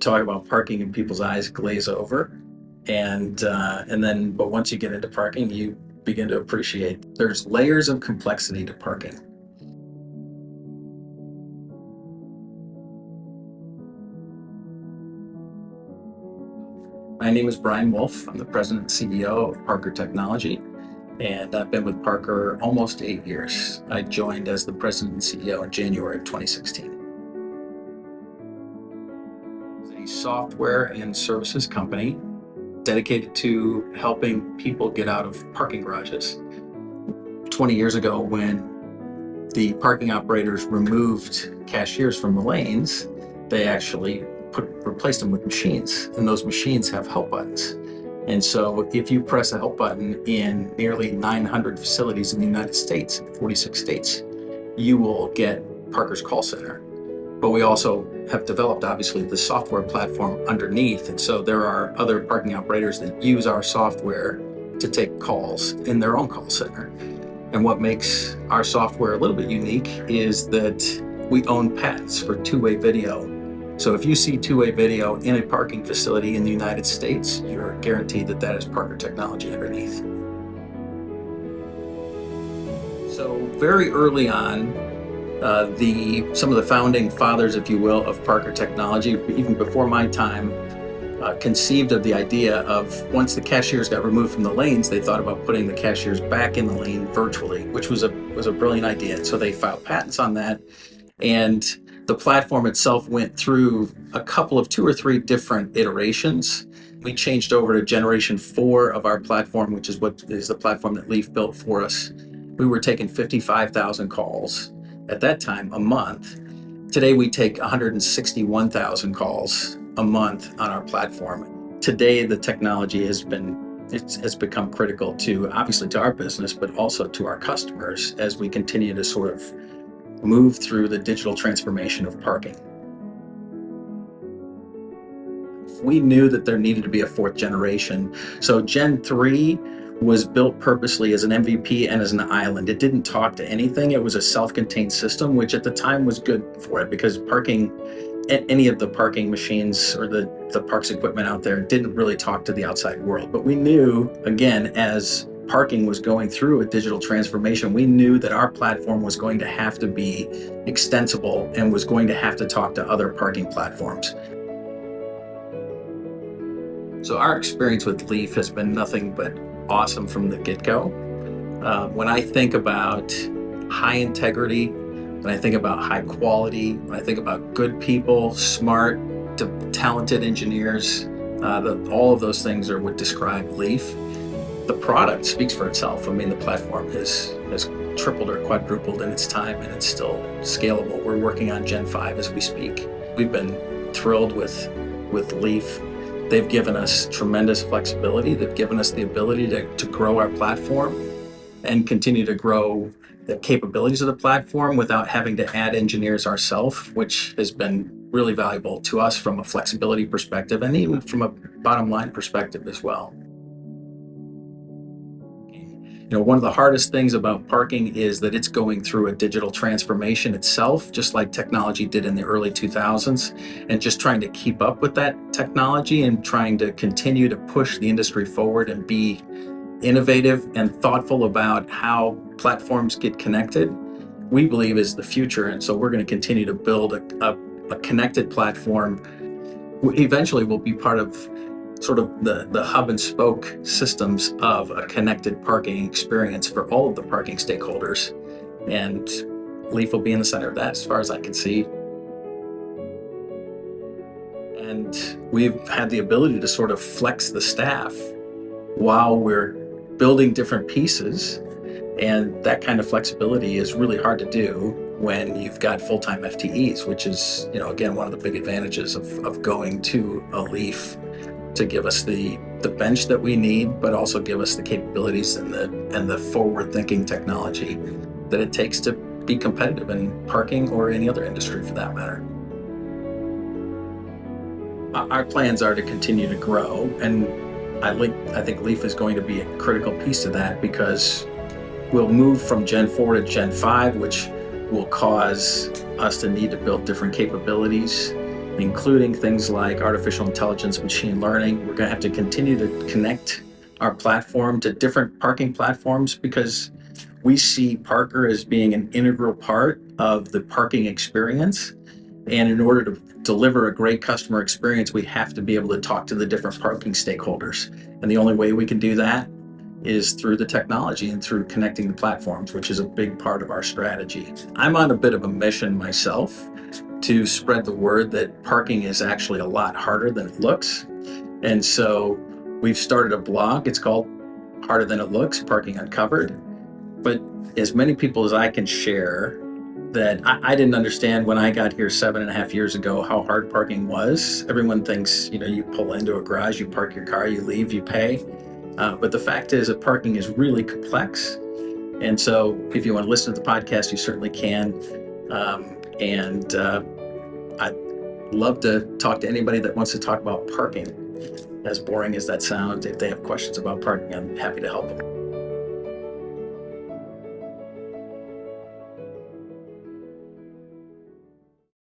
talk about parking and people's eyes glaze over. But once you get into parking, you begin to appreciate there's layers of complexity to parking. My name is Brian Wolff. I'm the president and CEO of Parker Technology, and I've been with Parker almost 8 years. I joined as the president and CEO in January of 2016. It's a software and services company dedicated to helping people get out of parking garages. 20 years ago, when the parking operators removed cashiers from the lanes, they actually replaced them with machines, and those machines have help buttons. And so if you press a help button in nearly 900 facilities in the United States, 46 states, you will get Parker's call center. But we also have developed, obviously, the software platform underneath. And so there are other parking operators that use our software to take calls in their own call center. And what makes our software a little bit unique is that we own patents for two-way video. So if you see two-way video in a parking facility in the United States, you're guaranteed that that is Parker technology underneath. So very early on, some of the founding fathers, if you will, of Parker Technology, even before my time, conceived of the idea of once the cashiers got removed from the lanes, they thought about putting the cashiers back in the lane virtually, which was a brilliant idea. And so they filed patents on that, and the platform itself went through a couple of 2 or 3 different iterations. We changed over to generation 4 of our platform, which is what is the platform that Leaf built for us. We were taking 55,000 calls at that time a month. Today we take 161,000 calls a month on our platform. Today the technology has become critical to, obviously, to our business, but also to our customers as we continue to sort of move through the digital transformation of parking. We knew that there needed to be a 4th generation. So Gen 3 was built purposely as an MVP and as an island. It didn't talk to anything. It was a self-contained system, which at the time was good for it, because any of the parking machines or the parks equipment out there didn't really talk to the outside world. But we knew, again, as parking was going through a digital transformation, we knew that our platform was going to have to be extensible and was going to have to talk to other parking platforms. So our experience with Leaf has been nothing but awesome from the get-go. When I think about high integrity, when I think about high quality, when I think about good people, smart, talented engineers, all of those things are what describe Leaf. The product speaks for itself. I mean, the platform has tripled or quadrupled in its time, and it's still scalable. We're working on Gen 5 as we speak. We've been thrilled with Leaf. They've given us tremendous flexibility. They've given us the ability to grow our platform and continue to grow the capabilities of the platform without having to add engineers ourselves, which has been really valuable to us from a flexibility perspective and even from a bottom line perspective as well. One of the hardest things about parking is that it's going through a digital transformation itself, just like technology did in the early 2000s, and just trying to keep up with that technology and trying to continue to push the industry forward and be innovative and thoughtful about how platforms get connected, we believe is the future. And so we're going to continue to build a connected platform. Eventually we'll be part of sort of the hub and spoke systems of a connected parking experience for all of the parking stakeholders. And Leaf will be in the center of that as far as I can see. And we've had the ability to sort of flex the staff while we're building different pieces. And that kind of flexibility is really hard to do when you've got full-time FTEs, which is, again, one of the big advantages of going to a Leaf, to give us the bench that we need, but also give us the capabilities and the forward-thinking technology that it takes to be competitive in parking or any other industry for that matter. Our plans are to continue to grow, and I think Leaf is going to be a critical piece to that, because we'll move from Gen 4 to Gen 5, which will cause us to need to build different capabilities including things like artificial intelligence, machine learning. We're going to have to continue to connect our platform to different parking platforms because we see Parker as being an integral part of the parking experience. And in order to deliver a great customer experience, we have to be able to talk to the different parking stakeholders. And the only way we can do that is through the technology and through connecting the platforms, which is a big part of our strategy. I'm on a bit of a mission myself to spread the word that parking is actually a lot harder than it looks. And so we've started a blog. It's called Harder Than It Looks, Parking Uncovered. But as many people as I can share that I didn't understand when I got here 7.5 years ago how hard parking was. Everyone thinks, you pull into a garage, you park your car, you leave, you pay. But the fact is that parking is really complex. And so if you want to listen to the podcast, you certainly can. I'd love to talk to anybody that wants to talk about parking. As boring as that sounds, if they have questions about parking, I'm happy to help them.